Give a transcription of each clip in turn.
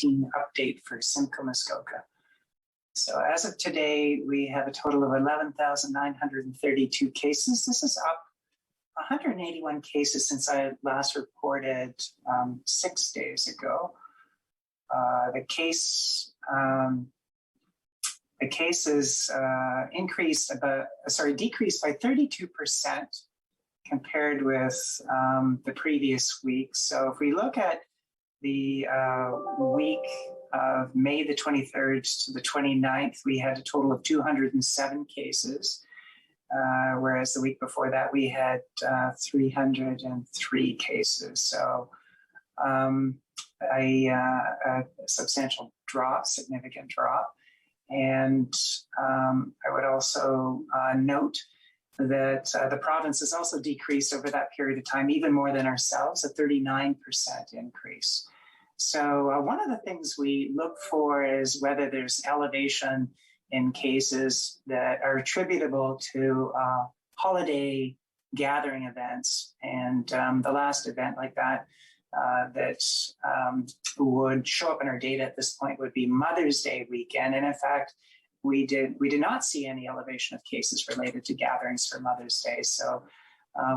update for Simcoe, Muskoka. So as of today, we have a total of 11,932 cases. This is up 181 cases since I last reported 6 days ago. The cases decreased by 32% compared with the previous week. So if we look at the week of May the 23rd to the 29th, we had a total of 207 cases, whereas the week before that we had 303 cases. So a substantial drop, significant drop. And I would also note that the province has also decreased over that period of time, even more than ourselves, a 39% increase. So one of the things we look for is whether there's elevation in cases that are attributable to holiday gathering events. And the last event like that would show up in our data at this point would be Mother's Day weekend. And in fact, we did not see any elevation of cases related to gatherings for Mother's Day. So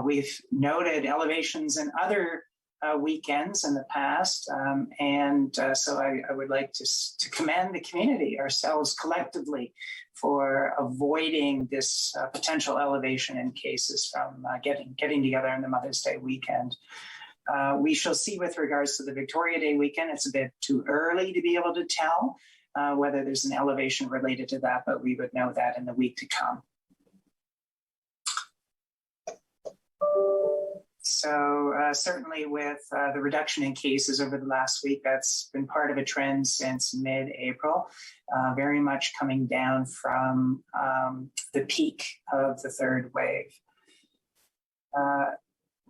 we've noted elevations in other weekends in the past. So I would like to commend the community, ourselves collectively, for avoiding this potential elevation in cases from getting together on the Mother's Day weekend. We shall see with regards to the Victoria Day weekend. It's a bit too early to be able to tell whether there's an elevation related to that, but we would know that in the week to come. So certainly with the reduction in cases over the last week, that's been part of a trend since mid-April, very much coming down from the peak of the third wave.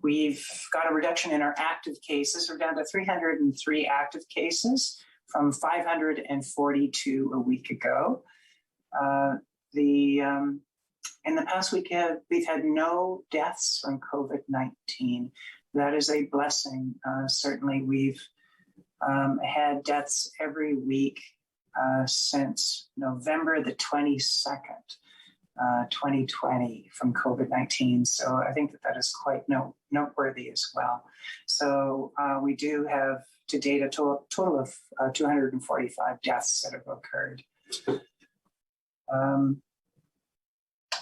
We've got a reduction in our active cases. We're down to 303 active cases from 542 a week ago. In the past week, we've had no deaths from COVID-19. That is a blessing. Certainly, we've had deaths every week since November the 22nd. 2020 from COVID-19. So I think that is quite noteworthy as well. So we do have to date a total of 245 deaths that have occurred.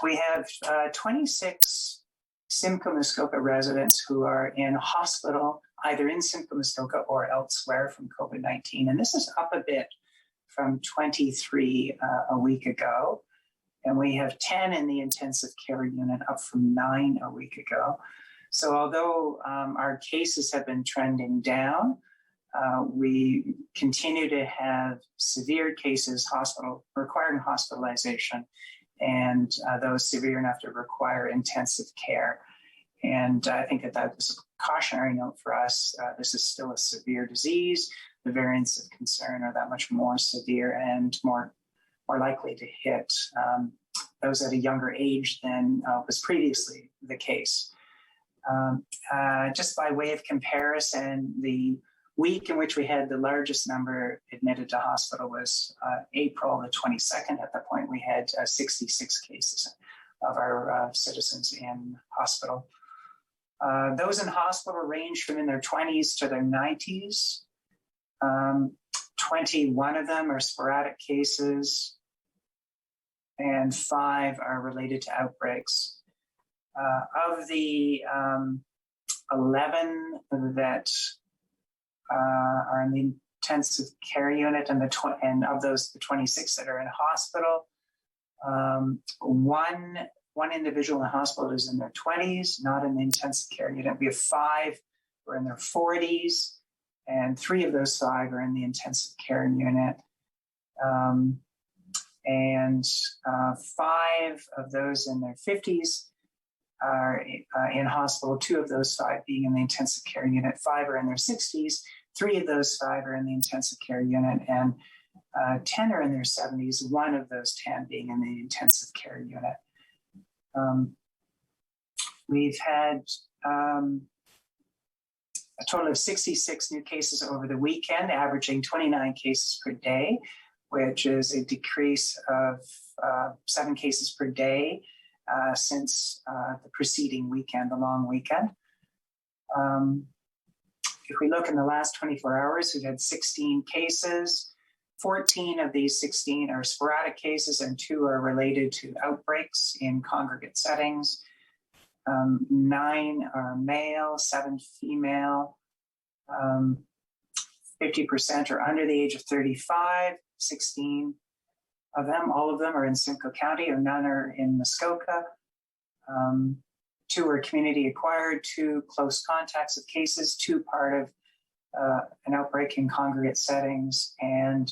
We have 26 Simcoe, Muskoka residents who are in hospital, either in Simcoe, Muskoka or elsewhere from COVID-19. And this is up a bit from 23 a week ago. And we have 10 in the intensive care unit, up from 9 a week ago. So although our cases have been trending down, we continue to have severe cases requiring hospitalization, and those severe enough to require intensive care. And I think that is a cautionary note for us. This is still a severe disease. The variants of concern are that much more severe and more likely to hit those at a younger age than was previously the case. Just by way of comparison, the week in which we had the largest number admitted to hospital was April the 22nd. At that point, we had 66 cases of our citizens in hospital. Those in hospital range from in their 20s to their 90s. 21 of them are sporadic cases, and 5 are related to outbreaks. Of the 11 that are in the intensive care unit, and of those, the 26 that are in hospital, one individual in hospital is in their 20s, not in the intensive care unit. We have 5 who are in their 40s, and 3 of those 5 are in the intensive care unit. And 5 of those in their 50s are in hospital, 2 of those 5 being in the intensive care unit. 5 are in their 60s, 3 of those 5 are in the intensive care unit, and 10 are in their 70s, 1 of those 10 being in the intensive care unit. We've had a total of 66 new cases over the weekend, averaging 29 cases per day, which is a decrease of 7 cases per day since the preceding weekend, the long weekend. If we look in the last 24 hours, we've had 16 cases. 14 of these 16 are sporadic cases and 2 are related to outbreaks in congregate settings. 9 are male, 7 female. 50% are under the age of 35, 16 of them, all of them are in Simcoe County, or none are in Muskoka. 2 are community acquired, 2 close contacts of cases, 2 part of an outbreak in congregate settings, and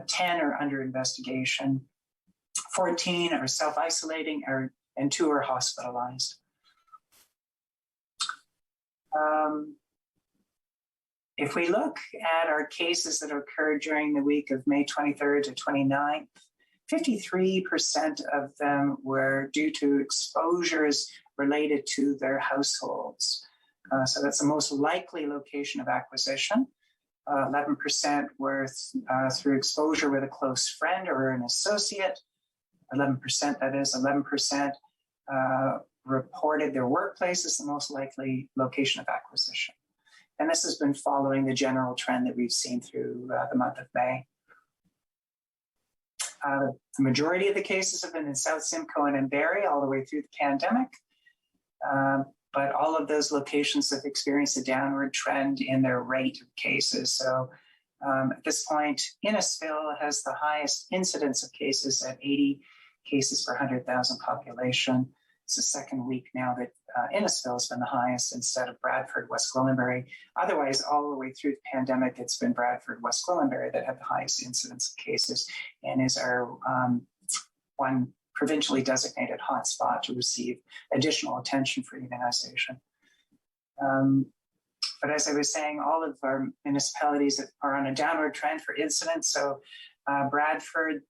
10 are under investigation. 14 are self-isolating, and 2 are hospitalized. If we look at our cases that occurred during the week of May 23rd to 29th, 53% of them were due to exposures related to their households. So that's the most likely location of acquisition. 11% were through exposure with a close friend or an associate. 11%, that is, 11% reported their workplace as the most likely location of acquisition. And this has been following the general trend that we've seen through the month of May. The majority of the cases have been in South Simcoe and in Barrie all the way through the pandemic. But all of those locations have experienced a downward trend in their rate of cases. So at this point, Innisfil has the highest incidence of cases at 80 cases per 100,000 population. It's the second week now that Innisfil has been the highest instead of Bradford, West Gwillimbury. Otherwise, all the way through the pandemic, it's been Bradford, West Gwillimbury that have the highest incidence of cases and is our one provincially designated hotspot to receive additional attention for immunization. But as I was saying, all of our municipalities are on a downward trend for incidence. So Bradford,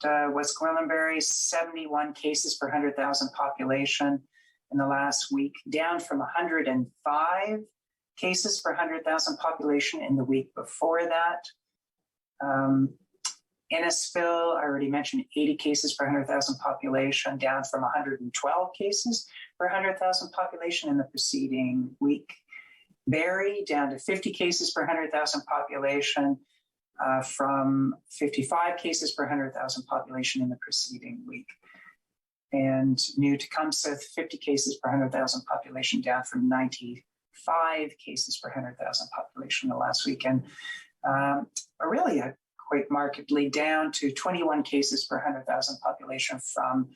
West Gwillimbury, 71 cases per 100,000 population in the last week, down from 105 cases per 100,000 population in the week before that. Innisfil, I already mentioned 80 cases per 100,000 population, down from 112 cases per 100,000 population in the preceding week. Barrie, down to 50 cases per 100,000 population, from 55 cases per 100,000 population in the preceding week. And New Tecumseh, 50 cases per 100,000 population, down from 95 cases per 100,000 population the last week. And really quite markedly down to 21 cases per 100,000 population from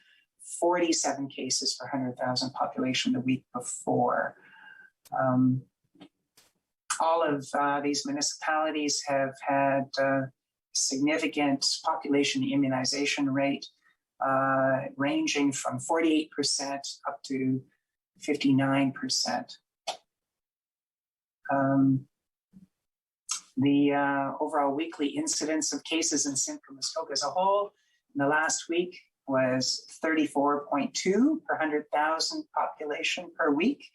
47 cases per 100,000 population the week before. All of these municipalities have had significant population immunization rate, ranging from 48% up to 59%. The overall weekly incidence of cases in Simcoe Muskoka as a whole in the last week was 34.2 per 100,000 population per week,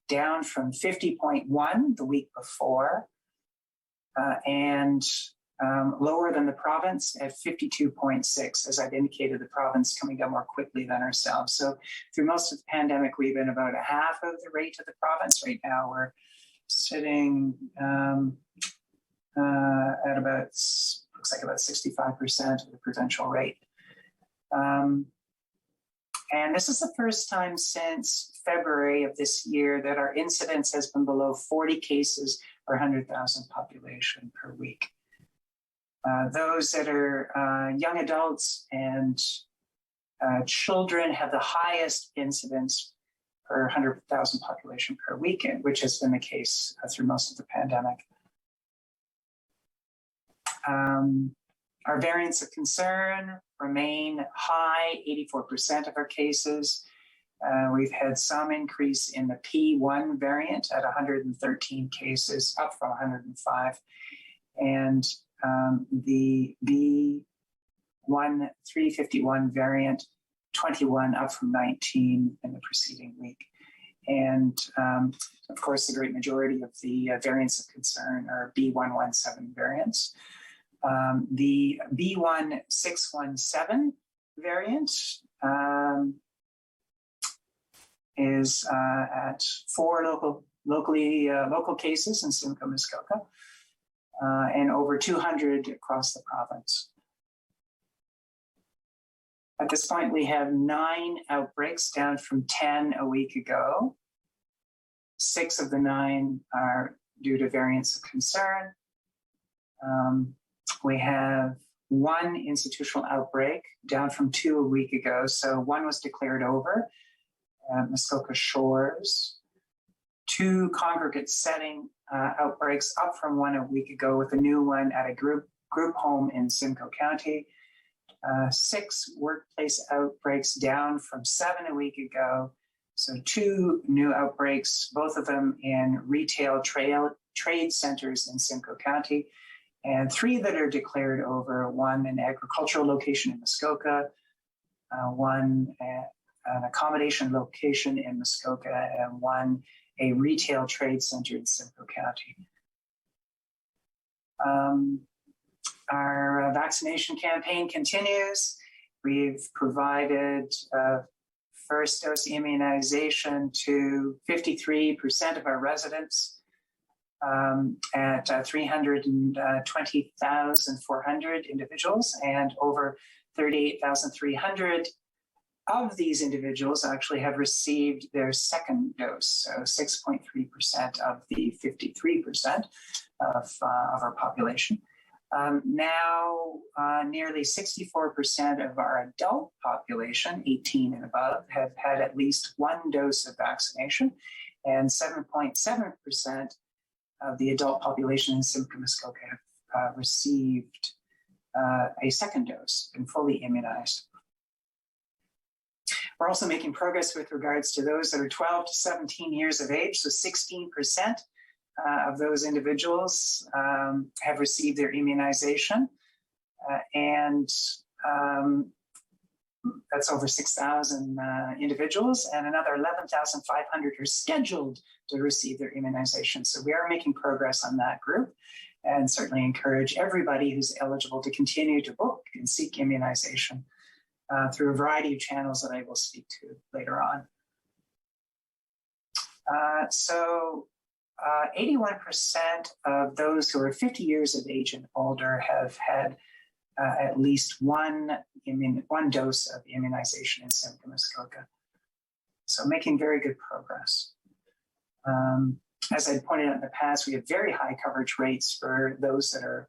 down from 50.1 the week before, and lower than the province at 52.6. As I've indicated, the province coming down more quickly than ourselves. So through most of the pandemic, we've been about a half of the rate of the province. Right now, we're sitting at about, looks like about 65% of the provincial rate. And this is the first time since February of this year that our incidence has been below 40 cases per 100,000 population per week. Those that are young adults and children have the highest incidence per 100,000 population per weekend, which has been the case through most of the pandemic. Our variants of concern remain high, 84% of our cases. We've had some increase in the P1 variant at 113 cases, up from 105. And the B1351 variant, 21, up from 19 in the preceding week. And of course, the great majority of the variants of concern are B117 variants. The B1617 variant is at 4 local cases in Simcoe, Muskoka, and over 200 across the province. At this point, we have 9 outbreaks, down from 10 a week ago. 6 of the 9 are due to variants of concern. We have 1 institutional outbreak, down from 2 a week ago. So 1 was declared over at Muskoka Shores. 2 congregate setting outbreaks, up from 1 a week ago, with a new one at a group home in Simcoe County. 6 workplace outbreaks, down from 7 a week ago. So 2 new outbreaks, both of them in retail trade centers in Simcoe County, and 3 that are declared over, 1 an agricultural location in Muskoka, 1 an accommodation location in Muskoka, and 1 a retail trade center in Simcoe County. Our vaccination campaign continues. We've provided first dose immunization to 53% of our residents at 320,400 individuals, and over 38,300 of these individuals actually have received their second dose, so 6.3% of the 53% of our population. Now, nearly 64% of our adult population, 18 and above, have had at least 1 dose of vaccination, and 7.7% of the adult population in Simcoe, Muskoka have received a second dose and fully immunized. We're also making progress with regards to those that are 12 to 17 years of age, so 16% of those individuals have received their immunization, and that's over 6,000 individuals, and another 11,500 are scheduled to receive their immunization. So we are making progress on that group, and certainly encourage everybody who's eligible to continue to book and seek immunization through a variety of channels that I will speak to later on. 81% of those who are 50 years of age and older have had at least one dose of immunization in Simcoe, Muskoka. So making very good progress. As I pointed out in the past, we have very high coverage rates for those that are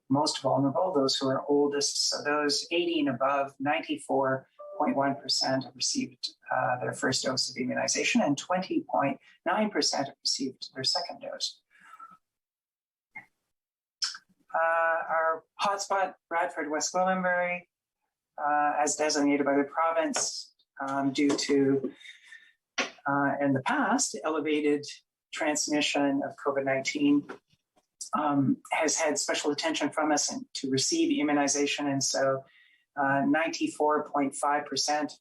most vulnerable, those who are oldest. So those 80 and above, 94.1% have received their first dose of immunization, and 20.9% have received their second dose. Our hotspot, Bradford, West Gwillimbury, as designated by the province due to, in the past, elevated transmission of COVID-19, has had special attention from us to receive immunization. And so 94.5%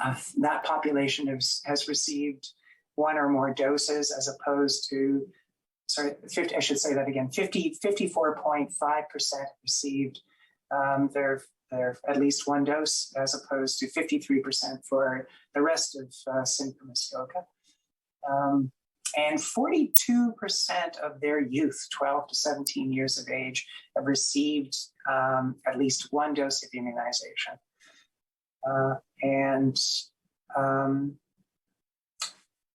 of that population has received 1 or more doses, as opposed to, 54.5% received their at least 1 dose, as opposed to 53% for the rest of Simcoe, Muskoka. And 42% of their youth, 12 to 17 years of age, have received at least 1 dose of immunization. And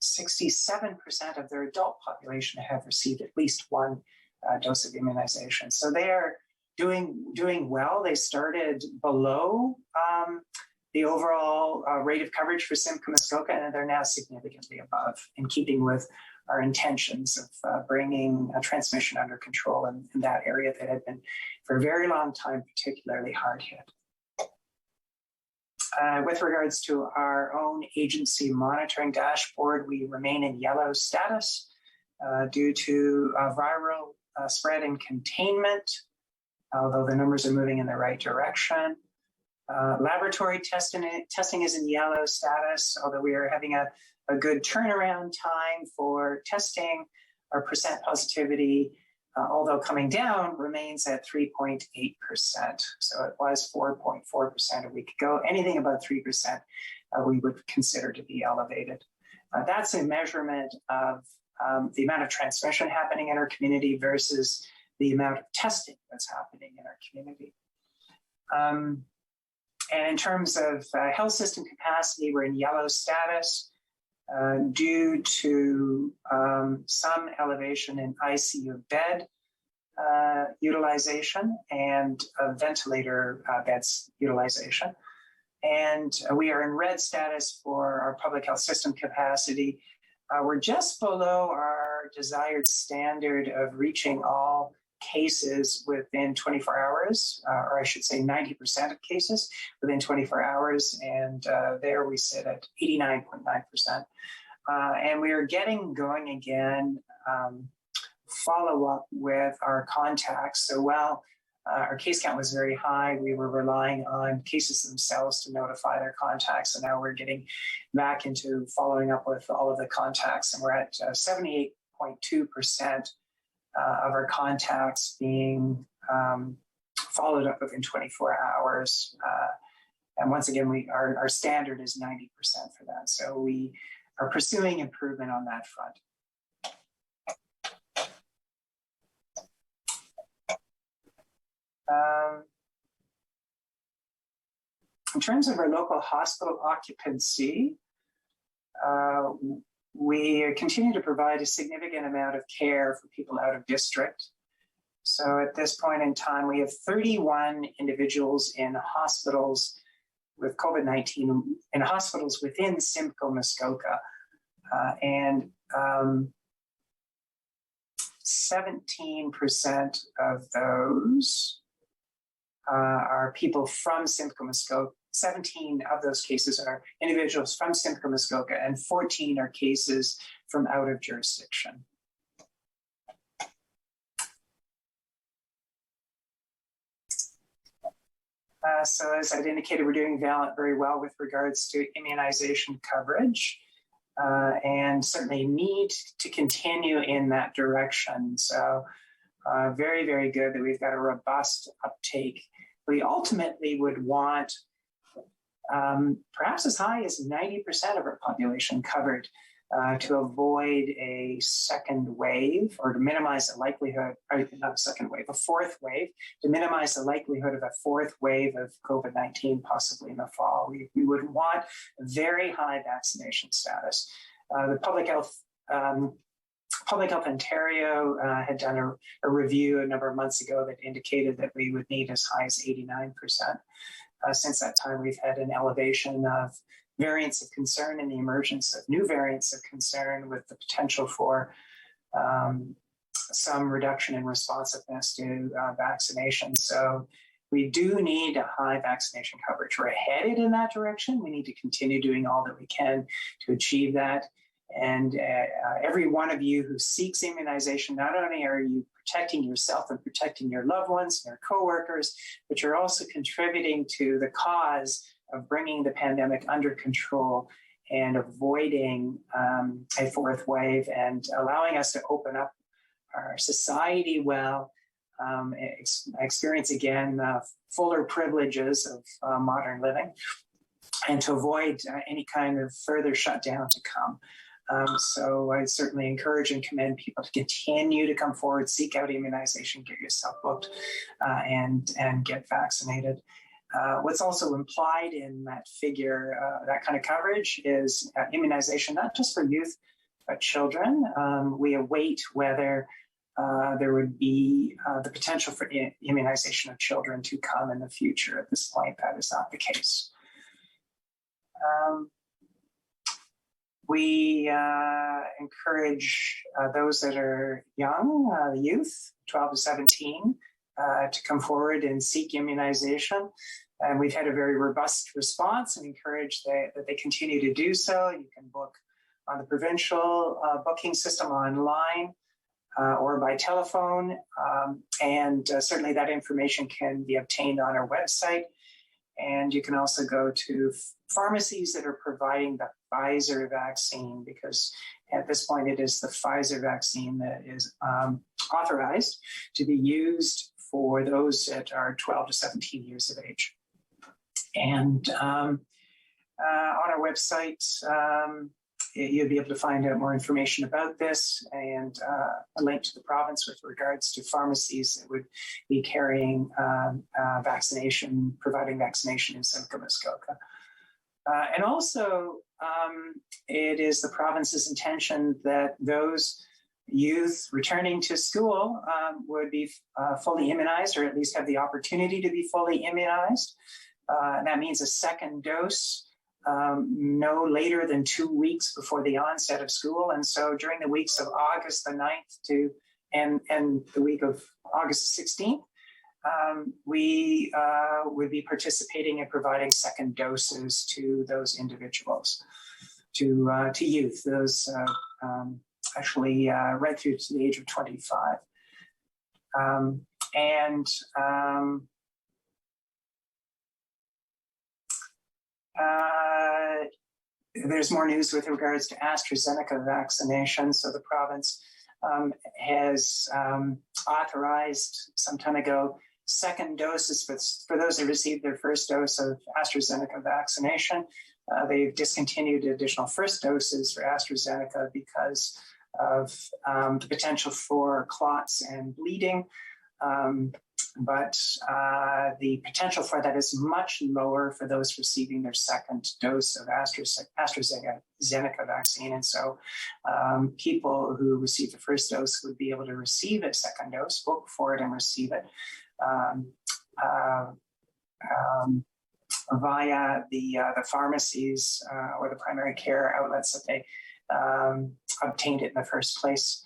67% of their adult population have received at least 1 dose of immunization. So they are doing well. They started below the overall rate of coverage for Simcoe, Muskoka, and they're now significantly above, in keeping with our intentions of bringing transmission under control in that area that had been, for a very long time, particularly hard hit. With regards to our own agency monitoring dashboard, we remain in yellow status due to viral spread and containment, although the numbers are moving in the right direction. Laboratory testing is in yellow status, although we are having a a good turnaround time for testing. Our percent positivity, although coming down, remains at 3.8%. So it was 4.4% a week ago. Anything above 3%, we would consider to be elevated. That's a measurement of the amount of transmission happening in our community versus the amount of testing that's happening in our community. And in terms of health system capacity, we're in yellow status due to some elevation in ICU bed utilization and ventilator beds utilization. And we are in red status for our public health system capacity. We're just below our desired standard of reaching all cases within 24 hours, or I should say 90% of cases within 24 hours. And there we sit at 89.9%. And we are getting going again, follow up with our contacts. So while our case count was very high, we were relying on cases themselves to notify their contacts. And now we're getting back into following up with all of the contacts. And we're at 78.2% of our contacts being followed up within 24 hours. And once again, our standard is 90% for that. So we are pursuing improvement on that front. In terms of our local hospital occupancy, we continue to provide a significant amount of care for people out of district. So at this point in time, we have 31 individuals in hospitals with COVID-19, in hospitals within Simcoe, Muskoka, and 17% of those are people from Simcoe, Muskoka. 17 of those cases are individuals from Simcoe, Muskoka, and 14 are cases from out of jurisdiction. So as I'd indicated, we're doing very well with regards to immunization coverage, and certainly need to continue in that direction. So very, very good that we've got a robust uptake. We ultimately would want perhaps as high as 90% of our population covered to avoid a second wave, or to minimize the likelihood, or not a second wave, a fourth wave, to minimize the likelihood of a fourth wave of COVID-19 possibly in the fall. We would want very high vaccination status. The Public Health Ontario had done a review a number of months ago that indicated that we would need as high as 89%. Since that time, we've had an elevation of variants of concern and the emergence of new variants of concern, with the potential for some reduction in responsiveness to vaccination. So we do need a high vaccination coverage. We're headed in that direction. We need to continue doing all that we can to achieve that. And every one of you who seeks immunization, not only are you protecting yourself and protecting your loved ones and your coworkers, but you're also contributing to the cause of bringing the pandemic under control and avoiding a fourth wave, and allowing us to open up our society well, experience again fuller privileges of modern living, and to avoid any kind of further shutdown to come. So I certainly encourage and commend people to continue to come forward, seek out immunization, get yourself booked, and get vaccinated. What's also implied in that figure, that kind of coverage, is immunization, not just for youth, but children. We await whether there would be the potential for immunization of children to come in the future. At this point, that is not the case. We encourage those that are young, youth, 12 to 17, to come forward and seek immunization. And we've had a very robust response, and encourage that they continue to do so. You can book on the provincial booking system online or by telephone. And certainly that information can be obtained on our website. And you can also go to pharmacies that are providing the Pfizer vaccine, because at this point it is the Pfizer vaccine that is authorized to be used for those that are 12 to 17 years of age. And on our website, you'll be able to find out more information about this, and a link to the province with regards to pharmacies that would be carrying providing vaccination in Simcoe, Muskoka. And also, it is the province's intention that those youth returning to school would be fully immunized, or at least have the opportunity to be fully immunized. And that means a second dose no later than 2 weeks before the onset of school. And so during the weeks of August the 9th and the week of August the 16th, we would be participating in providing second doses to those individuals, to youth, those actually right through to the age of 25. There's more news with regards to AstraZeneca vaccination. So the province has authorized some time ago second doses for those that received their first dose of AstraZeneca vaccination. They've discontinued additional first doses for AstraZeneca because of the potential for clots and bleeding. But the potential for that is much lower for those receiving their second dose of AstraZeneca vaccine. And so people who receive the first dose would be able to receive a second dose, book for it and receive it via the pharmacies or the primary care outlets that they obtained it in the first place.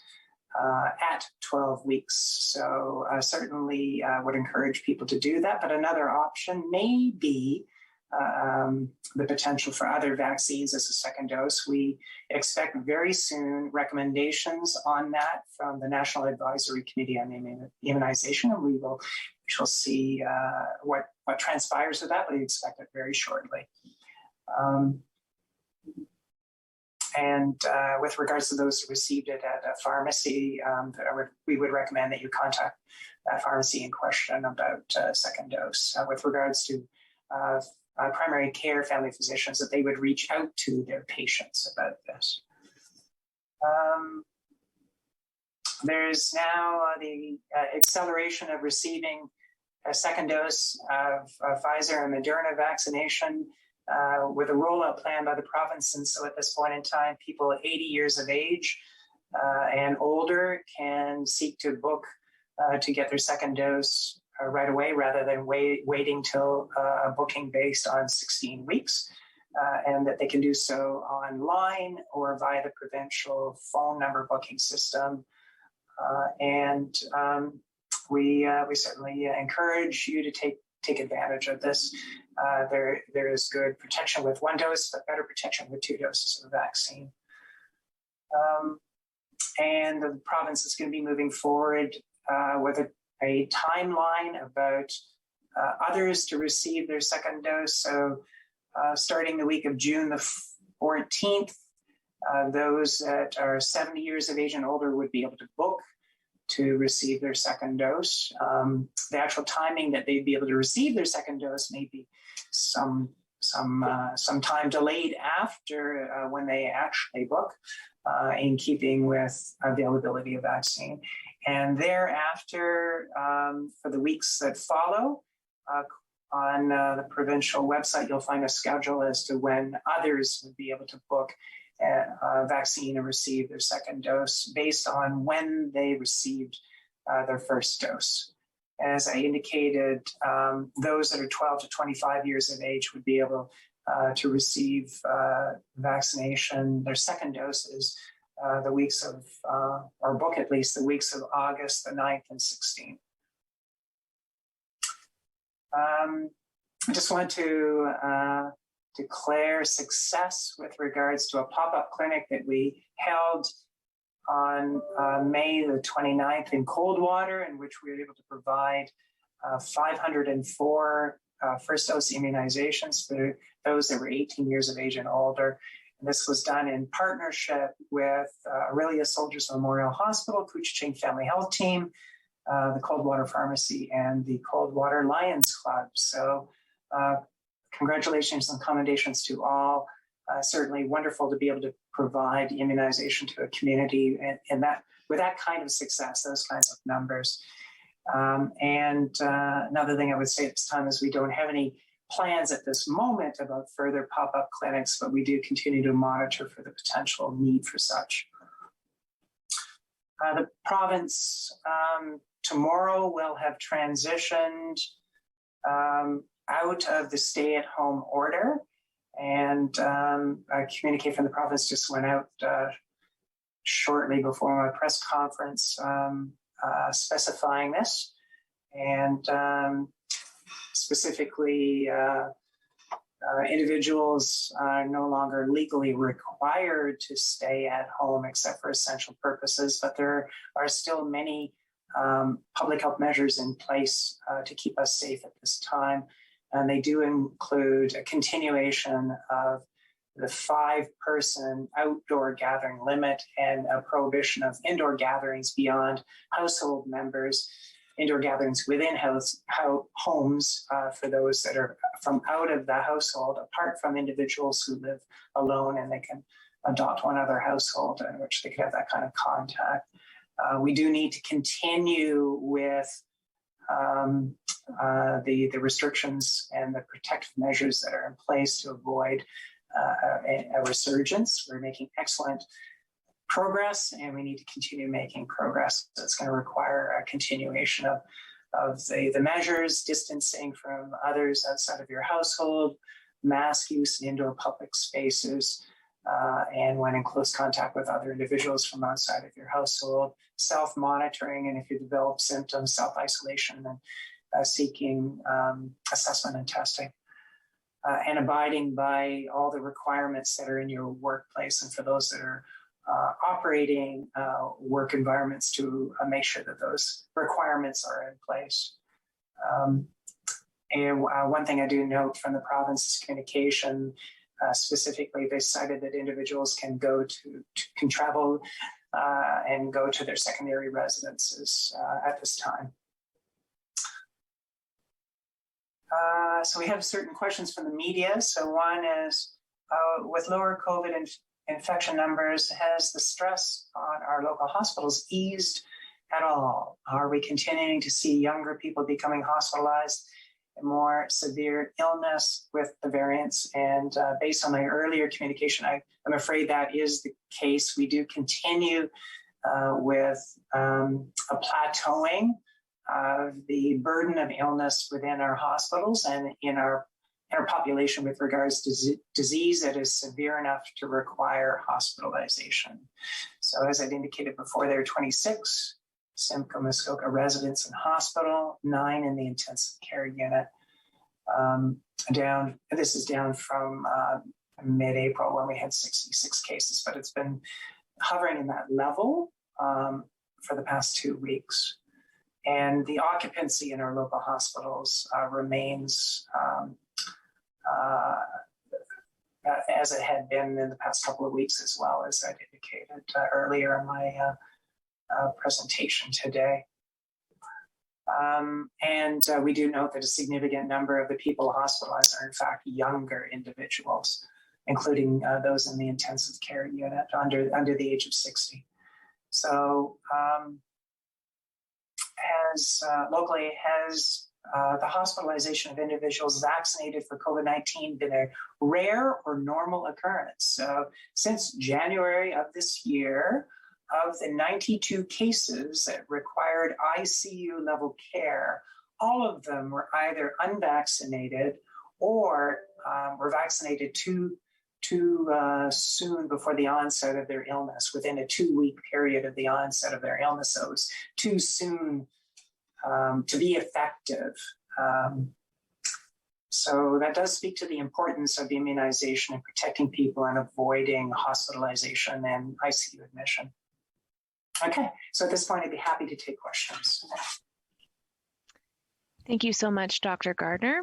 At 12 weeks. So certainly would encourage people to do that. But another option may be the potential for other vaccines as a second dose. We expect very soon recommendations on that from the National Advisory Committee on Immunization, and we shall see what transpires with that. We expect it very shortly. And with regards to those who received it at a pharmacy, we would recommend that you contact that pharmacy in question about second dose. With regards to primary care family physicians, that they would reach out to their patients about this. There's now the acceleration of receiving a second dose of Pfizer and Moderna vaccination with a rollout plan by the province. And so at this point in time, people 80 years of age and older can seek to book to get their second dose right away, rather than waiting till a booking based on 16 weeks. And that they can do so online or via the provincial phone number booking system. We certainly encourage you to take advantage of this. There is good protection with one dose, but better protection with 2 doses of the vaccine. And the province is going to be moving forward with a timeline about others to receive their second dose. So starting the week of June the 14th, those that are 70 years of age and older would be able to book to receive their second dose. The actual timing that they'd be able to receive their second dose may be some time delayed after when they actually book, in keeping with availability of vaccine. And thereafter, for the weeks that follow, on the provincial website, you'll find a schedule as to when others would be able to book a vaccine and receive their second dose based on when they received their first dose. As I indicated, those that are 12 to 25 years of age would be able to receive vaccination, their second doses, the weeks of, or book at least the weeks of August the 9th and 16th. I just want to declare success with regards to a pop-up clinic that we held on May the 29th in Coldwater, in which we were able to provide 504 first dose immunizations for those that were 18 years of age and older. And this was done in partnership with Aurelia Soldiers Memorial Hospital, Couchiching Family Health Team, the Coldwater Pharmacy, and the Coldwater Lions Club. So congratulations and commendations to all. Certainly wonderful to be able to provide immunization to a community and that with that kind of success, those kinds of numbers. And another thing I would say at this time is we don't have any plans at this moment about further pop-up clinics, but we do continue to monitor for the potential need for such. The province tomorrow will have transitioned out of the stay-at-home order, and a communique from the province just went out shortly before my press conference specifying this, and specifically individuals are no longer legally required to stay at home except for essential purposes, but there are still many public health measures in place to keep us safe at this time. And they do include a continuation of the 5-person outdoor gathering limit and a prohibition of indoor gatherings beyond household members, indoor gatherings within homes for those that are from out of the household, apart from individuals who live alone, and they can adopt one other household in which they can have that kind of contact. We do need to continue with the restrictions and the protective measures that are in place to avoid a resurgence. We're making excellent progress, and we need to continue making progress. It's going to require a continuation of the measures, distancing from others outside of your household, mask use in indoor public spaces, and when in close contact with other individuals from outside of your household, self-monitoring, and if you develop symptoms, self-isolation, and seeking assessment and testing. And abiding by all the requirements that are in your workplace, and for those that are operating work environments to make sure that those requirements are in place. And one thing I do note from the province's communication, specifically, they cited that individuals can can travel and go to their secondary residences at this time. So we have certain questions from the media. So one is, with lower COVID infection numbers, has the stress on our local hospitals eased at all? Are we continuing to see younger people becoming hospitalized and more severe illness with the variants? And based on my earlier communication, I'm afraid that is the case. We do continue with a plateauing of the burden of illness within our hospitals and in our population with regards to disease that is severe enough to require hospitalization. So as I'd indicated before, there are 26 Simcoe Muskoka residents in hospital, 9 in the intensive care unit. This is down from mid-April when we had 66 cases, but it's been hovering in that level for the past 2 weeks. And the occupancy in our local hospitals remains as it had been in the past couple of weeks, as well, as I'd indicated earlier in my presentation today. And we do note that a significant number of the people hospitalized are in fact younger individuals, including those in the intensive care unit under the age of 60. So locally, has the hospitalization of individuals vaccinated for COVID-19 been a rare or normal occurrence? Since January of this year, of the 92 cases that required ICU level care, all of them were either unvaccinated or were vaccinated too soon before the onset of their illness, within a 2-week period of the onset of their illness. So it was too soon to be effective. So that does speak to the importance of immunization and protecting people and avoiding hospitalization and ICU admission. Okay, so at this point, I'd be happy to take questions. Thank you so much, Dr. Gardner.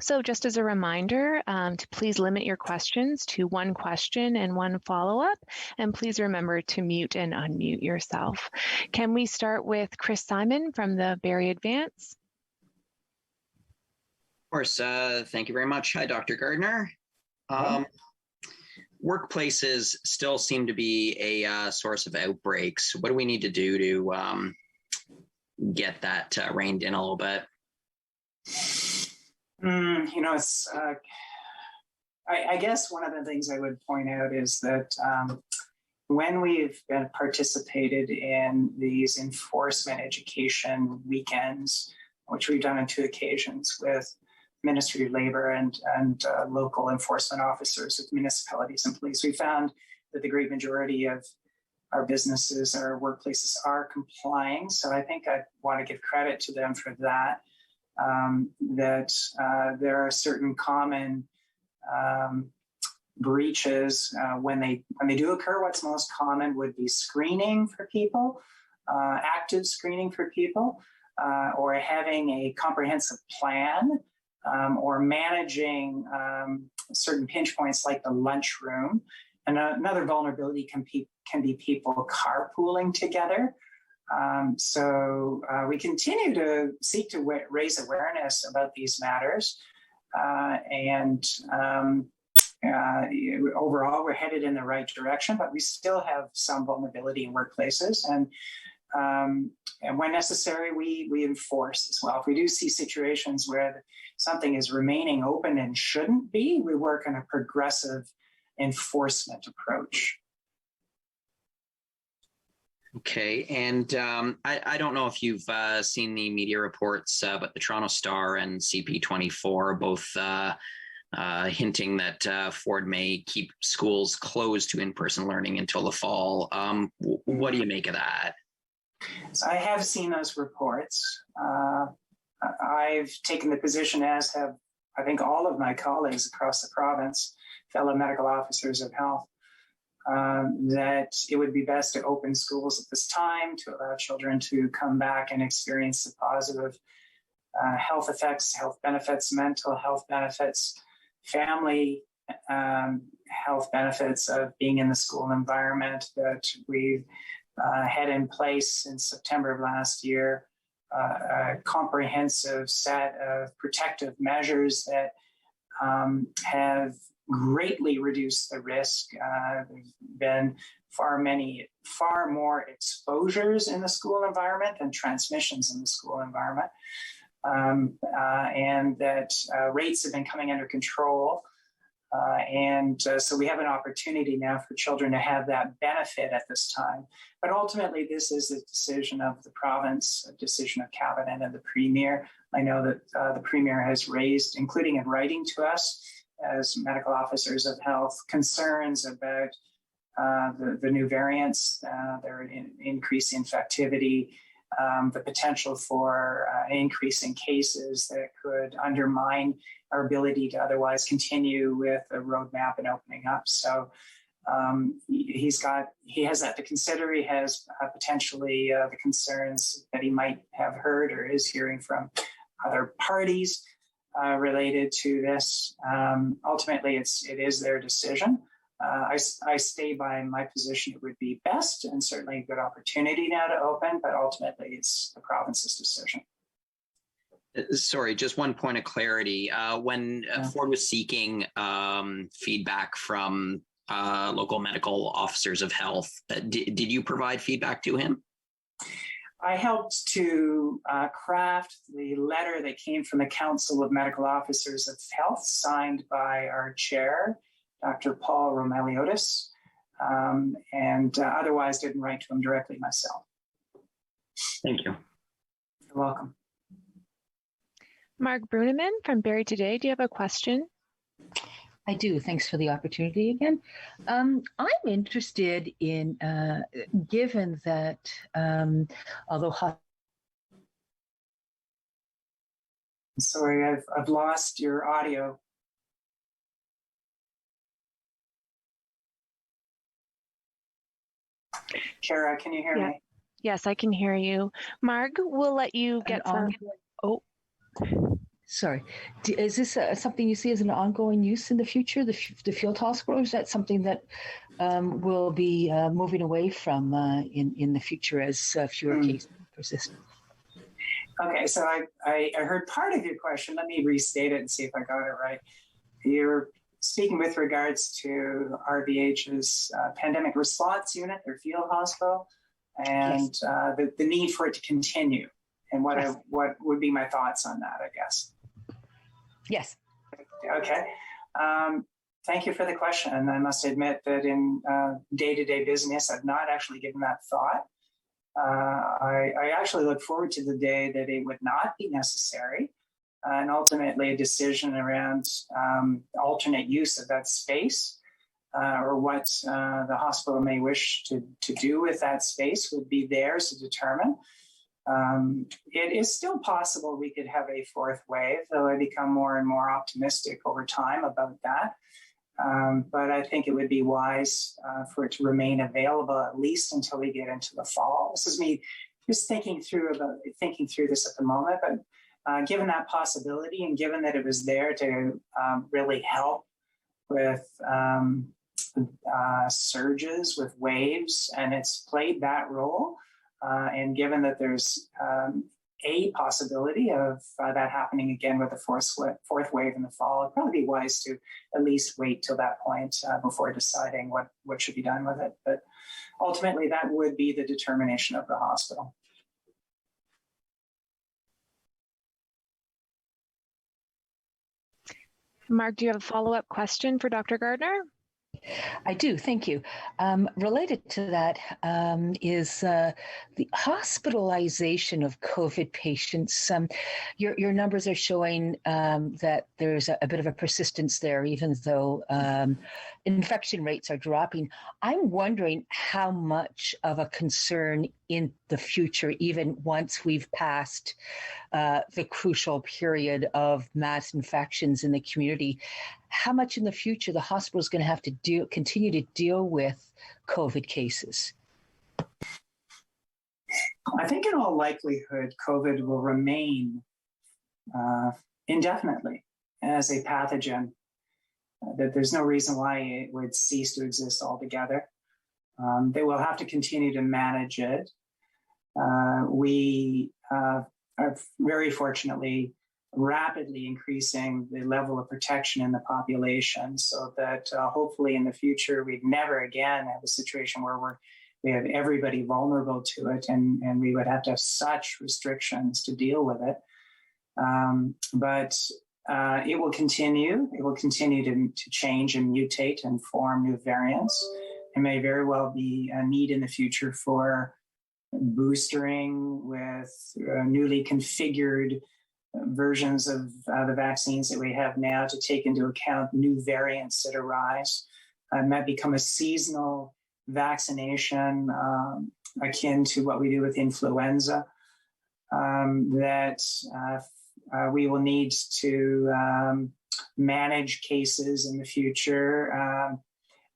So just as a reminder, to please limit your questions to one question and one follow-up, and please remember to mute and unmute yourself. Can we start with Chris Simon from the Barrie Advance? Of course. Thank you very much. Hi, Dr. Gardner. Workplaces still seem to be a source of outbreaks. What do we need to do to get that reined in a little bit? It's. I guess one of the things I would point out is that when we've participated in these enforcement education weekends, which we've done on 2 occasions with Ministry of Labor and local enforcement officers with municipalities and police, we found that the great majority of our businesses, our workplaces are complying. So I think I want to give credit to them for that. There are certain common breaches when they do occur. What's most common would be screening for people, active screening for people, or having a comprehensive plan, or managing certain pinch points like the lunchroom. And another vulnerability can be people carpooling together. So we continue to seek to raise awareness about these matters. Overall, we're headed in the right direction, but we still have some vulnerability in workplaces. And when necessary, we enforce as well. If we do see situations where something is remaining open and shouldn't be, we work on a progressive enforcement approach. Okay, and I don't know if you've seen the media reports, but the Toronto Star and CP24 both hinting that Ford may keep schools closed to in-person learning until the fall. What do you make of that? So I have seen those reports. I've taken the position, as have I think all of my colleagues across the province, fellow medical officers of health, that it would be best to open schools at this time to allow children to come back and experience the positive health effects, health benefits, mental health benefits, family health benefits of being in the school environment that we've had in place in September of last year, a comprehensive set of protective measures that have greatly reduced the risk. There's been far more exposures in the school environment than transmissions in the school environment. And that rates have been coming under control. So we have an opportunity now for children to have that benefit at this time. But ultimately, this is a decision of the province, a decision of cabinet and the premier. I know that the premier has raised, including in writing to us as medical officers of health, concerns about the new variants, their increased infectivity, the potential for an increase in cases that could undermine our ability to otherwise continue with a roadmap and opening up. So he has that to consider. He has potentially the concerns that he might have heard or is hearing from other parties related to this. Ultimately, it is their decision. I stay by my position. It would be best and certainly a good opportunity now to open, but ultimately it's the province's decision. Sorry, just one point of clarity. When Ford was seeking feedback from local medical officers of health, did you provide feedback to him? I helped to craft the letter that came from the Council of Medical Officers of Health, signed by our chair, Dr. Paul Romeliotis, and otherwise didn't write to him directly myself. Thank you. You're welcome. Mark Bruneman from Barrie Today, do you have a question? I do. Thanks for the opportunity again. I'm interested in, given that although Sorry, I've lost your audio. Kara, can you hear me? Yes, I can hear you. Mark, we'll let you get some. Oh. Sorry, is this something you see as an ongoing use in the future, the field hospital, or is that something that will be moving away from in the future as fewer cases persist? Okay, so I heard part of your question. Let me restate it and see if I got it right. You're speaking with regards to RVH's pandemic response unit, their field hospital, and yes. The need for it to continue, and what yes. What would be my thoughts on that, I guess. Yes. Okay. Thank you for the question. And I must admit that in day-to-day business, I've not actually given that thought. I actually look forward to the day that it would not be necessary, and ultimately a decision around alternate use of that space or what the hospital may wish to do with that space would be theirs to determine. It is still possible we could have a fourth wave, though I become more and more optimistic over time about that. But I think it would be wise for it to remain available at least until we get into the fall. This is me just thinking through this at the moment. But given that possibility, and given that it was there to really help with surges, with waves, and it's played that role. And given that there's a possibility of that happening again with the fourth wave in the fall, it'd probably be wise to at least wait till that point before deciding what should be done with it. But ultimately, that would be the determination of the hospital. Mark, do you have a follow-up question for Dr. Gardner? I do, thank you. Related to that is the hospitalization of COVID patients. Your numbers are showing that there's a bit of a persistence there, even though infection rates are dropping. I'm wondering how much of a concern in the future, even once we've passed the crucial period of mass infections in the community, how much in the future the hospital is going to have to continue to deal with COVID cases? I think in all likelihood, COVID will remain indefinitely as a pathogen, that there's no reason why it would cease to exist altogether. They will have to continue to manage it. We are very fortunately rapidly increasing the level of protection in the population so that hopefully in the future we'd never again have a situation where we have everybody vulnerable to it and we would have to have such restrictions to deal with it. But it will continue. It will continue to change and mutate and form new variants. There may very well be a need in the future for boostering with newly configured versions of the vaccines that we have now to take into account new variants that arise. It might become a seasonal vaccination akin to what we do with influenza, that we will need to manage cases in the future.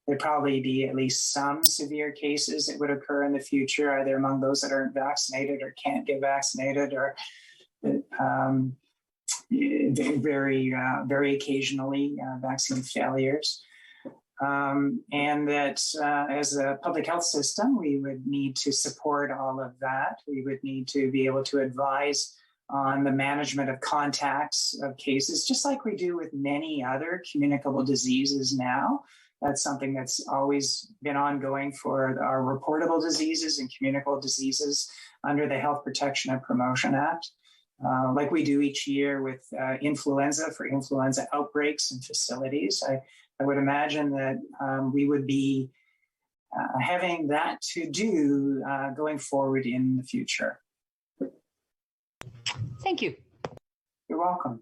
There'd probably be at least some severe cases that would occur in the future, either among those that aren't vaccinated or can't get vaccinated, or very occasionally vaccine failures. And that as a public health system, we would need to support all of that. We would need to be able to advise on the management of contacts of cases, just like we do with many other communicable diseases now. That's something that's always been ongoing for our reportable diseases and communicable diseases under the Health Protection and Promotion Act. Like we do each year with influenza for influenza outbreaks in facilities. I would imagine that we would be having that to do going forward in the future. Thank you. You're welcome.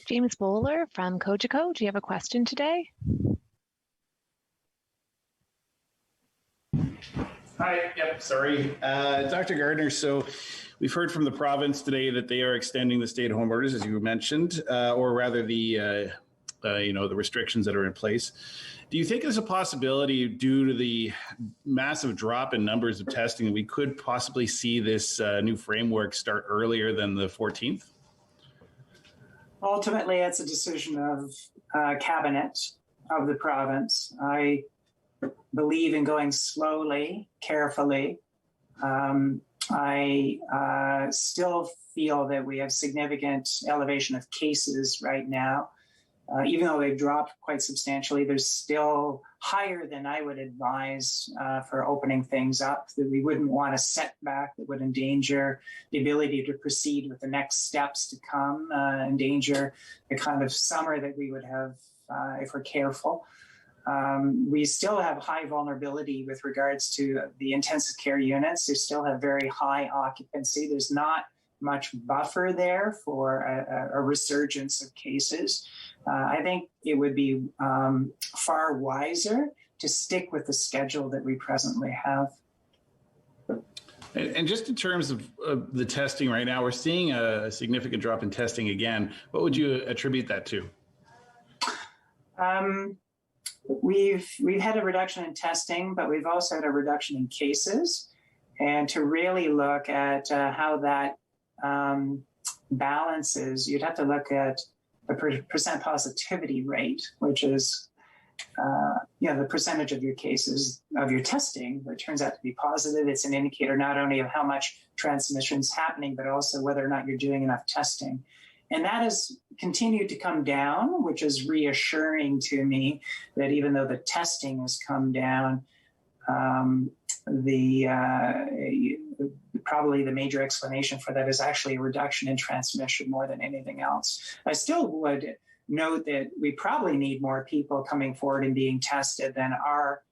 James Bowler from Cogeco, do you have a question today? Hi, yep, sorry. Dr. Gardner, so we've heard from the province today that they are extending the stay-at-home orders, as you mentioned, or rather the restrictions that are in place. Do you think there's a possibility, due to the massive drop in numbers of testing, we could possibly see this new framework start earlier than the 14th? Ultimately, it's a decision of cabinet of the province. I believe in going slowly, carefully. I still feel that we have significant elevation of cases right now. Even though they've dropped quite substantially, they're still higher than I would advise for opening things up, that we wouldn't want a setback that would endanger the ability to proceed with the next steps to come, endanger the kind of summer that we would have if we're careful. We still have high vulnerability with regards to the intensive care units. They still have very high occupancy. There's not much buffer there for a resurgence of cases. I think it would be far wiser to stick with the schedule that we presently have. And just in terms of the testing right now, we're seeing a significant drop in testing again. What would you attribute that to? We've had a reduction in testing, but we've also had a reduction in cases. And to really look at how that balances, you'd have to look at the percent positivity rate, which is the percentage of your cases, of your testing that turns out to be positive. It's an indicator not only of how much transmission is happening, but also whether or not you're doing enough testing. And that has continued to come down, which is reassuring to me that even though the testing has come down, probably the major explanation for that is actually a reduction in transmission more than anything else. I still would note that we probably need more people coming forward and being tested than are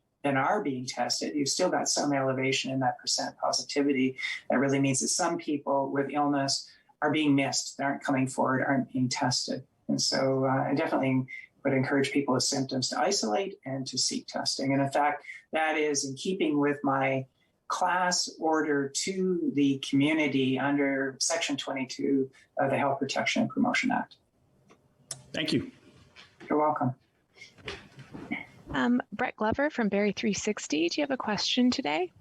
being tested. You've still got some elevation in that percent positivity. That really means that some people with illness are being missed. They aren't coming forward, aren't being tested. And so I definitely would encourage people with symptoms to isolate and to seek testing. And in fact, that is in keeping with my class order to the community under Section 22 of the Health Protection and Promotion Act. Thank you. You're welcome. Brett Glover from Barrie 360. Do you have a question today?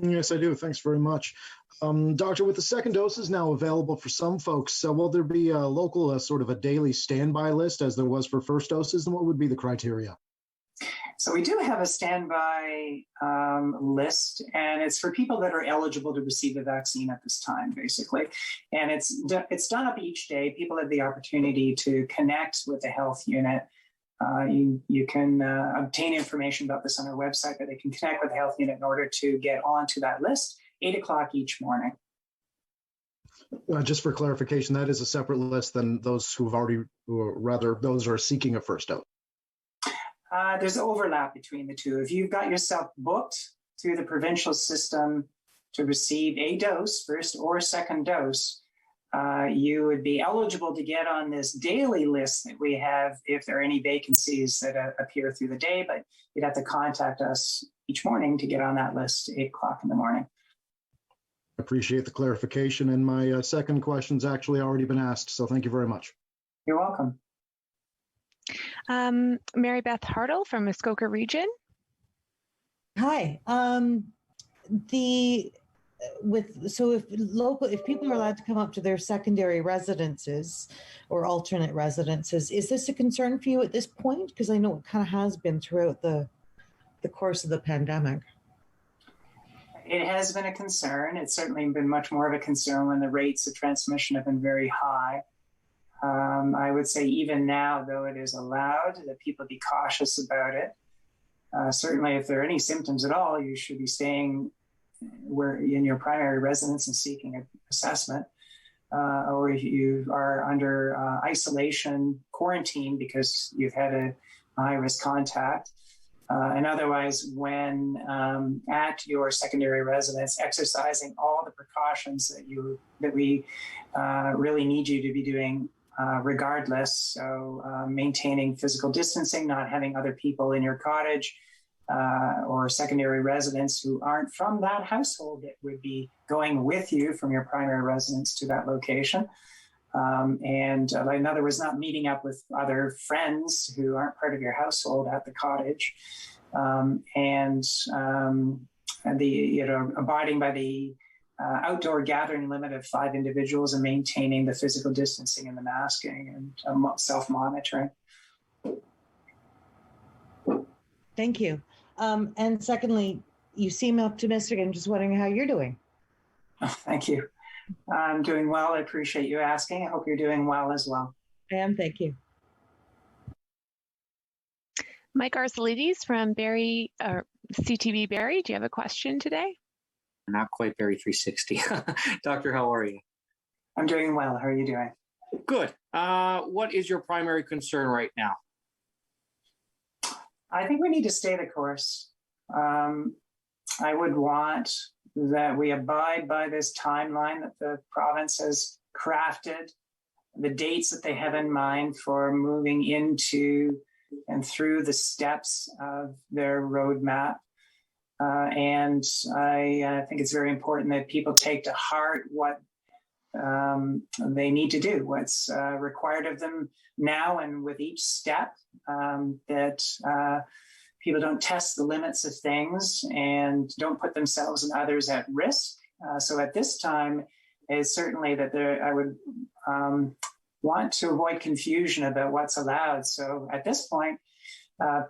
Yes, I do. Thanks very much. Doctor, with the second doses now available for some folks, will there be a local sort of a daily standby list as there was for first doses? And what would be the criteria? So we do have a standby list, and it's for people that are eligible to receive the vaccine at this time, basically. And it's done up each day. People have the opportunity to connect with the health unit. You can obtain information about this on our website, but they can connect with the health unit in order to get onto that list, 8 o'clock each morning. Just for clarification, that is a separate list than those who've already, or rather those who are seeking a first dose. There's overlap between the two. If you've got yourself booked through the provincial system to receive a dose, first or second dose, you would be eligible to get on this daily list that we have if there are any vacancies that appear through the day, but you'd have to contact us each morning to get on that list, 8 o'clock in the morning. Appreciate the clarification. And my second question's actually already been asked, so thank you very much. You're welcome. Mary Beth Hartle from Muskoka Region. Hi. If people are allowed to come up to their secondary residences or alternate residences, is this a concern for you at this point? Because I know it kind of has been throughout the course of the pandemic. It has been a concern. It's certainly been much more of a concern when the rates of transmission have been very high. I would say even now, though it is allowed, that people be cautious about it. Certainly, if there are any symptoms at all, you should be staying in your primary residence and seeking an assessment. Or if you are under isolation, quarantine because you've had a high-risk contact. And otherwise, when at your secondary residence, exercising all the precautions that we really need you to be doing regardless. So maintaining physical distancing, not having other people in your cottage or secondary residents who aren't from that household that would be going with you from your primary residence to that location. And in other words, not meeting up with other friends who aren't part of your household at the cottage, and abiding by the outdoor gathering limit of 5 individuals and maintaining the physical distancing and the masking and self-monitoring. Thank you. And secondly, you seem optimistic. I'm just wondering how you're doing. Oh, thank you. I'm doing well. I appreciate you asking. I hope you're doing well as well. I am. Thank you. Mike Arsalides from Barrie, CTV Barrie. Do you have a question today? Not quite Barrie 360. Doctor, how are you? I'm doing well. How are you doing? Good. What is your primary concern right now? I think we need to stay the course. I would want that we abide by this timeline that the province has crafted, the dates that they have in mind for moving into and through the steps of their roadmap. And I think it's very important that people take to heart what they need to do, what's required of them now and with each step, that people don't test the limits of things and don't put themselves and others at risk. So at this time, it's certainly that I would want to avoid confusion about what's allowed. So at this point,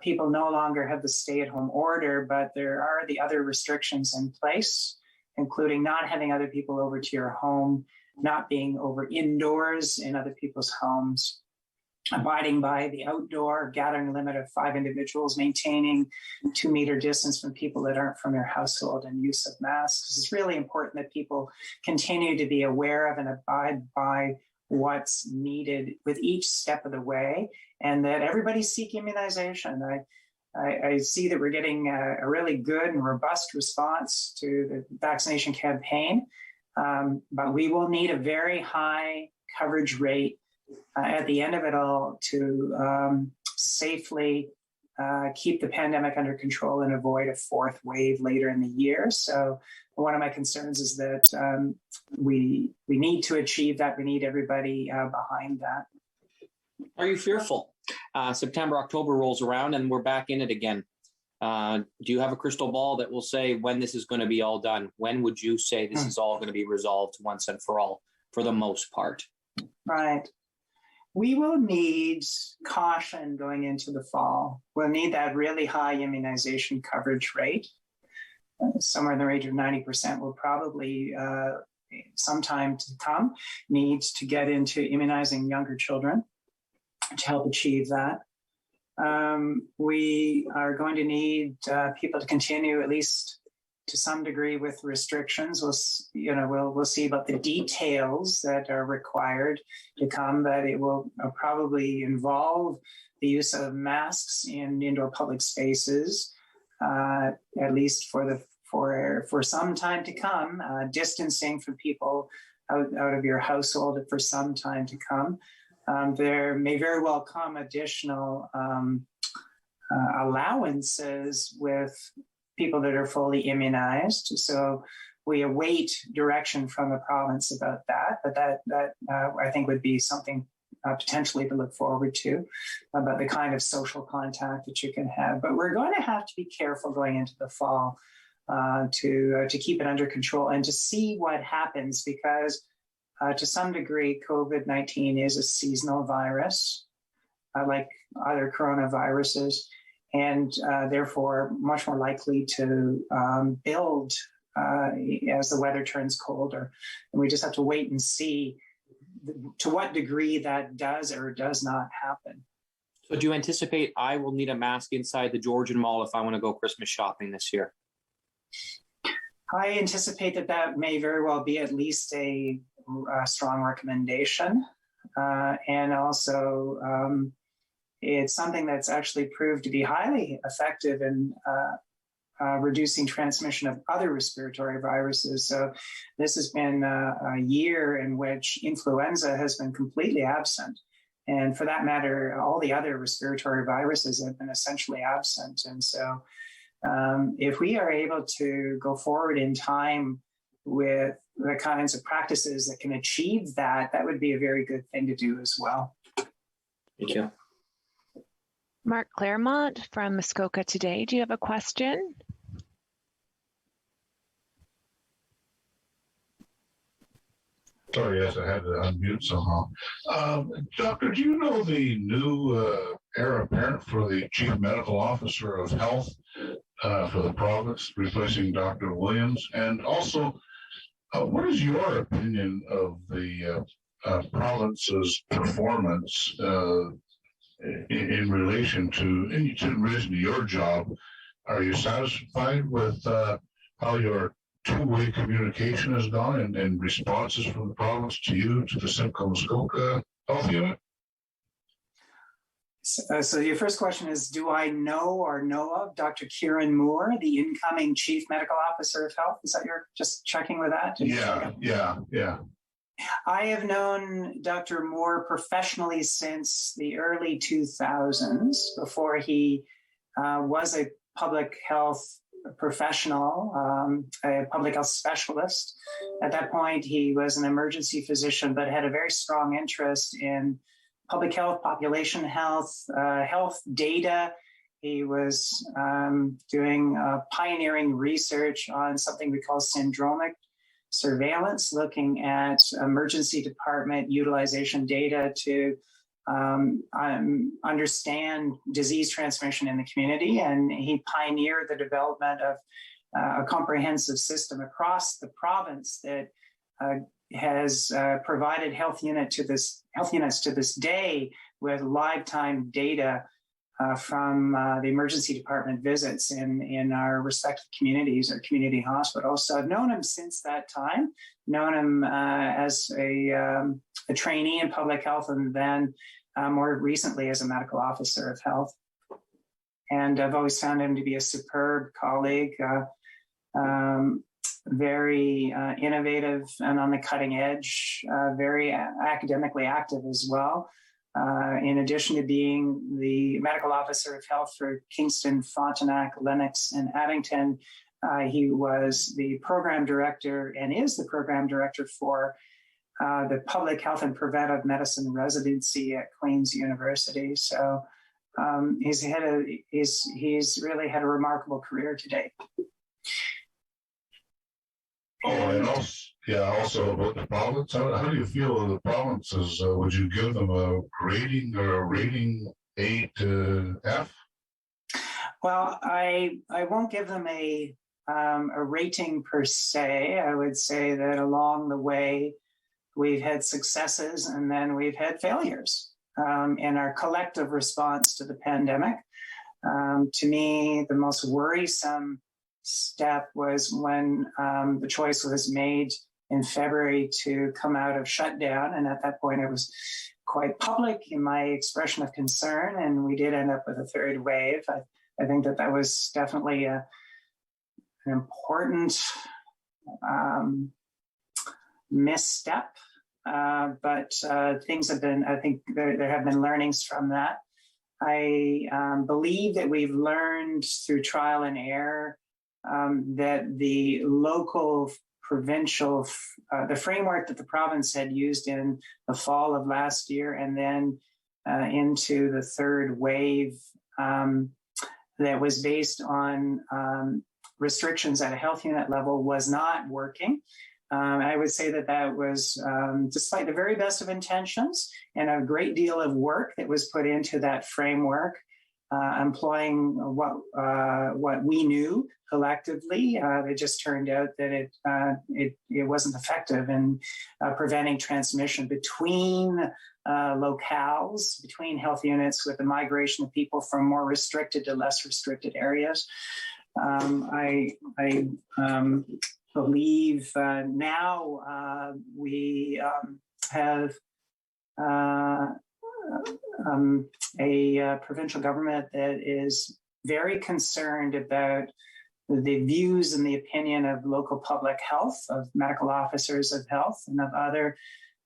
people no longer have the stay-at-home order, but there are the other restrictions in place, including not having other people over to your home, not being over indoors in other people's homes, abiding by the outdoor gathering limit of 5 individuals, maintaining 2-meter distance from people that aren't from your household, and use of masks. It's really important that people continue to be aware of and abide by what's needed with each step of the way, and that everybody seek immunization. I see that we're getting a really good and robust response to the vaccination campaign, but we will need a very high coverage rate at the end of it all to safely keep the pandemic under control and avoid a 4th wave later in the year. So one of my concerns is that we need to achieve that. We need everybody behind that. Are you fearful? September, October rolls around and we're back in it again. Do you have a crystal ball that will say when this is going to be all done? When would you say this is all going to be resolved once and for all, for the most part? Right. We will need caution going into the fall. We'll need that really high immunization coverage rate. Somewhere in the range of 90% will probably, sometime to come, need to get into immunizing younger children to help achieve that. We are going to need people to continue, at least to some degree, with restrictions. We'll see about the details that are required to come, but it will probably involve the use of masks in indoor public spaces, at least for some time to come, distancing from people out of your household for some time to come. There may very well come additional allowances with people that are fully immunized. So we await direction from the province about that, but that I think would be something potentially to look forward to, about the kind of social contact that you can have. But we're going to have to be careful going into the fall to keep it under control and to see what happens, because to some degree, COVID-19 is a seasonal virus, like other coronaviruses, and therefore much more likely to build as the weather turns colder. And we just have to wait and see to what degree that does or does not happen. So do you anticipate I will need a mask inside the Georgian Mall if I want to go Christmas shopping this year? I anticipate that may very well be at least a strong recommendation. And also, it's something that's actually proved to be highly effective in reducing transmission of other respiratory viruses. So this has been a year in which influenza has been completely absent. And for that matter, all the other respiratory viruses have been essentially absent. And so if we are able to go forward in time with the kinds of practices that can achieve that, that would be a very good thing to do as well. Thank you. Mark Claremont from Muskoka Today. Do you have a question? Sorry, yes, I had to unmute somehow. Doctor, do you know the new heir apparent for the Chief Medical Officer of Health for the province, replacing Dr. Williams? And also, what is your opinion of the province's performance in relation to your job? Are you satisfied with how your two-way communication has gone and responses from the province to you, to the Simcoe Muskoka Health Unit? So your first question is, do I know of Dr. Kieran Moore, the incoming Chief Medical Officer of Health? Is that you're just checking with that? Yeah. I have known Dr. Moore professionally since the early 2000s, before he was a public health professional, a public health specialist. At that point, he was an emergency physician, but had a very strong interest in public health, population health, health data. He was doing pioneering research on something we call syndromic surveillance, looking at emergency department utilization data to understand disease transmission in the community. And he pioneered the development of a comprehensive system across the province that has provided health units to this day with live time data from the emergency department visits in our respective communities or community hospitals. So I've known him since that time, known him as a trainee in public health, and then more recently as a medical officer of health. And I've always found him to be a superb colleague, very innovative and on the cutting edge, very academically active as well. In addition to being the medical officer of health for Kingston, Frontenac, Lennox, and Addington, he was the program director and is the program director for the Public Health and Preventive Medicine residency at Queen's University. So he's really had a remarkable career to date. Also about the province. How do you feel of the provinces? Would you give them a rating A to F? Well, I won't give them a rating per se. I would say that along the way, we've had successes and then we've had failures in our collective response to the pandemic. To me, the most worrisome step was when the choice was made in February to come out of shutdown. And at that point, it was quite public in my expression of concern. And we did end up with a third wave. I think that was definitely an important misstep. But things have been, I think there have been learnings from that. I believe that we've learned through trial and error that the local, provincial, the framework that the province had used in the fall of last year and then into the third wave that was based on restrictions at a health unit level was not working. I would say that was, despite the very best of intentions and a great deal of work that was put into that framework, employing what we knew collectively, it just turned out that it wasn't effective in preventing transmission between locales, between health units, with the migration of people from more restricted to less restricted areas. I believe now we have a provincial government that is very concerned about the views and the opinion of local public health, of medical officers of health, and of other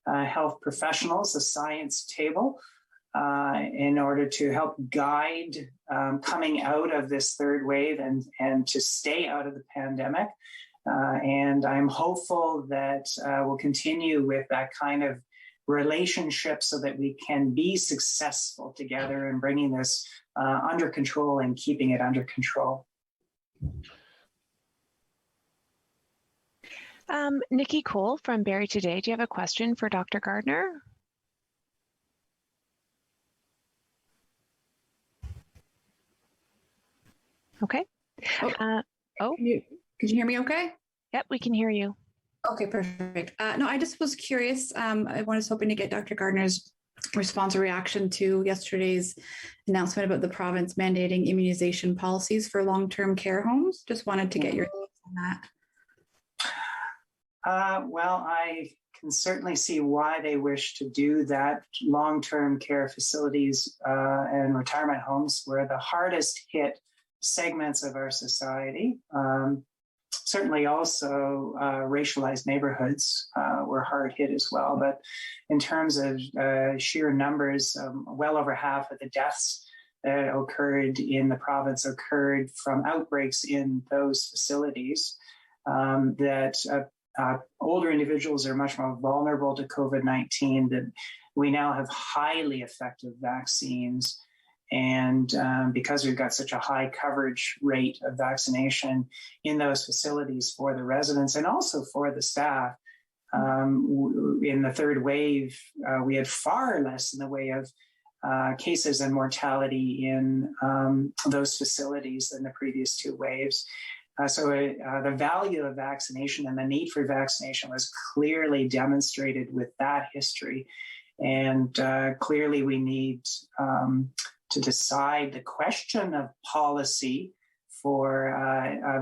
health professionals, the science table, in order to help guide coming out of this third wave and to stay out of the pandemic. And I'm hopeful that we'll continue with that kind of relationship so that we can be successful together in bringing this under control and keeping it under control. Nikki Cole from Barrie Today. Do you have a question for Dr. Gardner? Okay. Could you hear me okay? Yep, we can hear you. Okay, perfect. No, I just was curious. I was hoping to get Dr. Gardner's response or reaction to yesterday's announcement about the province mandating immunization policies for long-term care homes. Just wanted to get your thoughts on that. Well, I can certainly see why they wish to do that. Long-term care facilities and retirement homes were the hardest hit segments of our society. Certainly also racialized neighborhoods were hard hit as well. But in terms of sheer numbers, well over half of the deaths that occurred in the province occurred from outbreaks in those facilities. Older individuals are much more vulnerable to COVID-19, that we now have highly effective vaccines. And because we've got such a high coverage rate of vaccination in those facilities for the residents and also for the staff, in the third wave, we had far less in the way of cases and mortality in those facilities than the previous two waves. So the value of vaccination and the need for vaccination was clearly demonstrated with that history. And clearly we need to decide the question of policy for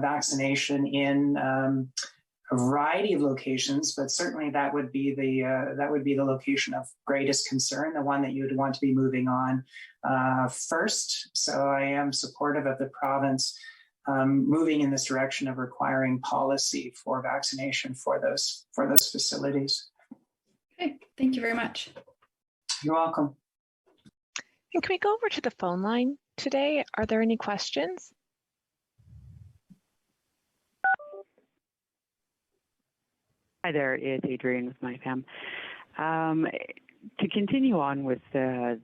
vaccination in a variety of locations, but certainly that would be the location of greatest concern, the one that you would want to be moving on first. So I am supportive of the province moving in this direction of requiring policy for vaccination for those facilities. Okay, thank you very much. You're welcome. And can we go over to the phone line today? Are there any questions? Hi there, it's Adrienne with MyFam. To continue on with the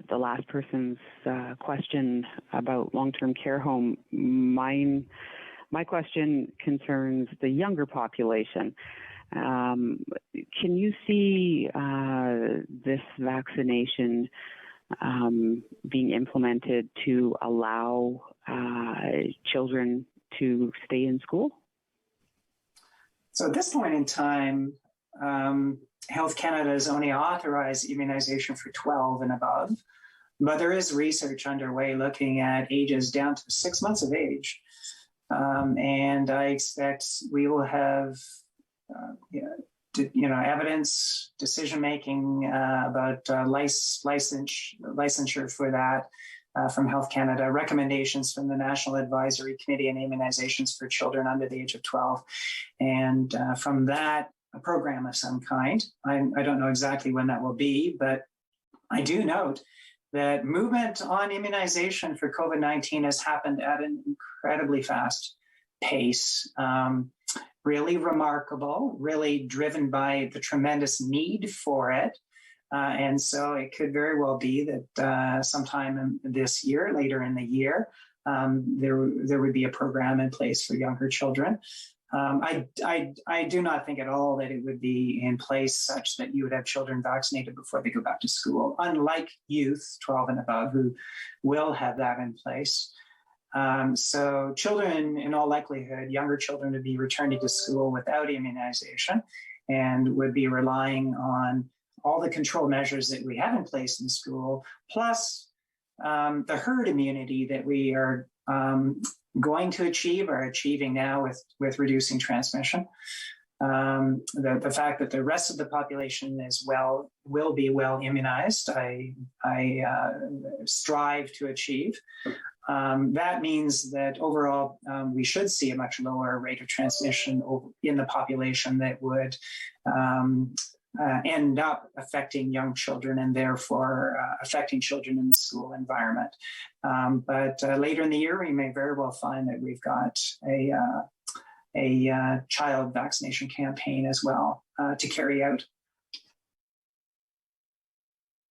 last person's question about long-term care home, my question concerns the younger population. Can you see this vaccination being implemented to allow children to stay in school? So at this point in time, Health Canada has only authorized immunization for 12 and above, but there is research underway looking at ages down to 6 months of age. And I expect we will have evidence, decision-making about licensure for that from Health Canada, recommendations from the National Advisory Committee on Immunizations for Children under the age of 12. And from that, a program of some kind. I don't know exactly when that will be, but I do note that movement on immunization for COVID-19 has happened at an incredibly fast pace. Really remarkable, really driven by the tremendous need for it. And so it could very well be that sometime this year, later in the year, there would be a program in place for younger children. I do not think at all that it would be in place such that you would have children vaccinated before they go back to school, unlike youth 12 and above who will have that in place. So children, in all likelihood, younger children would be returning to school without immunization and would be relying on all the control measures that we have in place in school, plus the herd immunity that we are going to achieve or achieving now with reducing transmission. The fact that the rest of the population will be well immunized, I strive to achieve. That means that overall, we should see a much lower rate of transmission in the population that would end up affecting young children and therefore affecting children in the school environment. But later in the year, we may very well find that we've got a child vaccination campaign as well to carry out.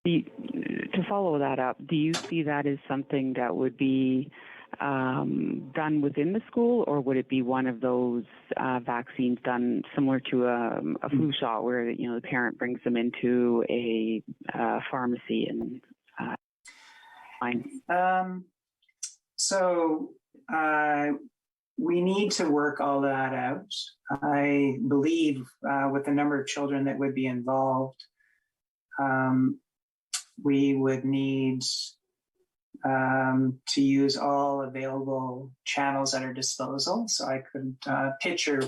To follow that up, do you see that as something that would be done within the school, or would it be one of those vaccines done similar to a flu shot, where the parent brings them into a pharmacy and we need to work all that out. I believe with the number of children that would be involved, we would need to use all available channels at our disposal. So I could picture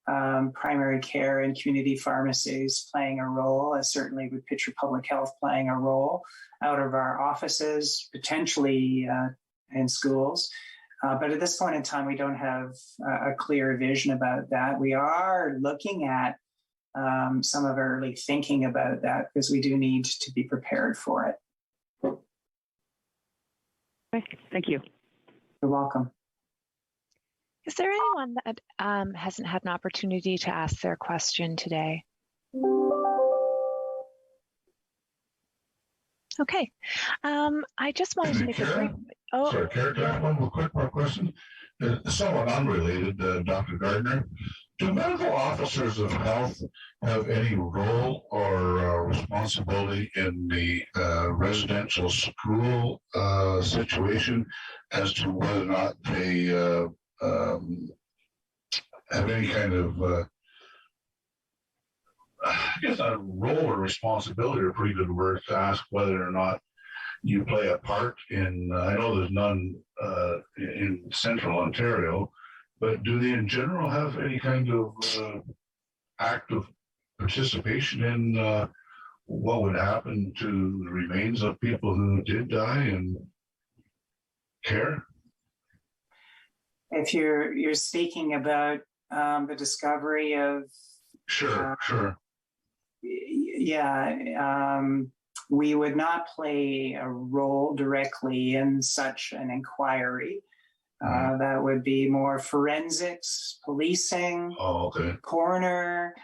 primary care and community pharmacies playing a role. I certainly would picture public health playing a role out of our offices, potentially in schools. But at this point in time, we don't have a clear vision about that. We are looking at some of our early thinking about that, because we do need to be prepared for it. Okay, thank you. You're welcome. Is there anyone that hasn't had an opportunity to ask their question today? Okay. I just wanted to make a brief... Oh, sorry, Karen, can I have one more question? Somewhat unrelated, Dr. Gardner. Do medical officers of health have any role or responsibility in the residential school situation as to whether or not they have any kind of, I guess, a role or responsibility, or a pretty good word, to ask whether or not you play a part in, I know there's none in central Ontario, but do they in general have any kind of active participation in what would happen to the remains of people who did die, and care? If you're speaking about the discovery of... Sure. Yeah, we would not play a role directly in such an inquiry. That would be more forensics, policing, coroner.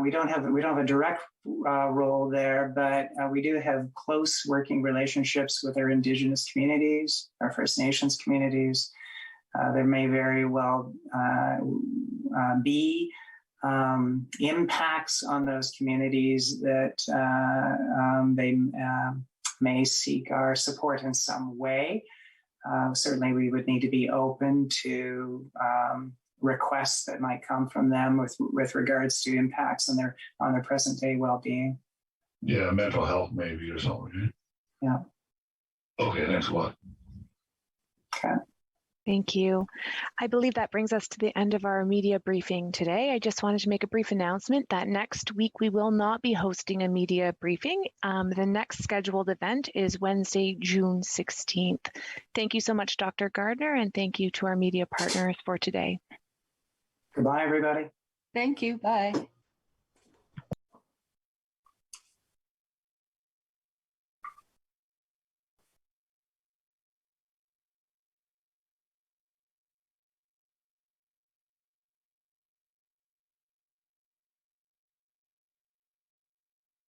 We don't have a direct role there, but we do have close working relationships with our Indigenous communities, our First Nations communities. There may very well be impacts on those communities that they may seek our support in some way. Certainly, we would need to be open to requests that might come from them with regards to impacts on their present day well-being. Yeah, mental health maybe, or something. Yeah. Okay, thanks a lot. Okay. Thank you. I believe that brings us to the end of our media briefing today. I just wanted to make a brief announcement that next week we will not be hosting a media briefing. The next scheduled event is Wednesday, June 16th. Thank you so much, Dr. Gardner, and thank you to our media partners for today. Goodbye, everybody. Thank you. Bye.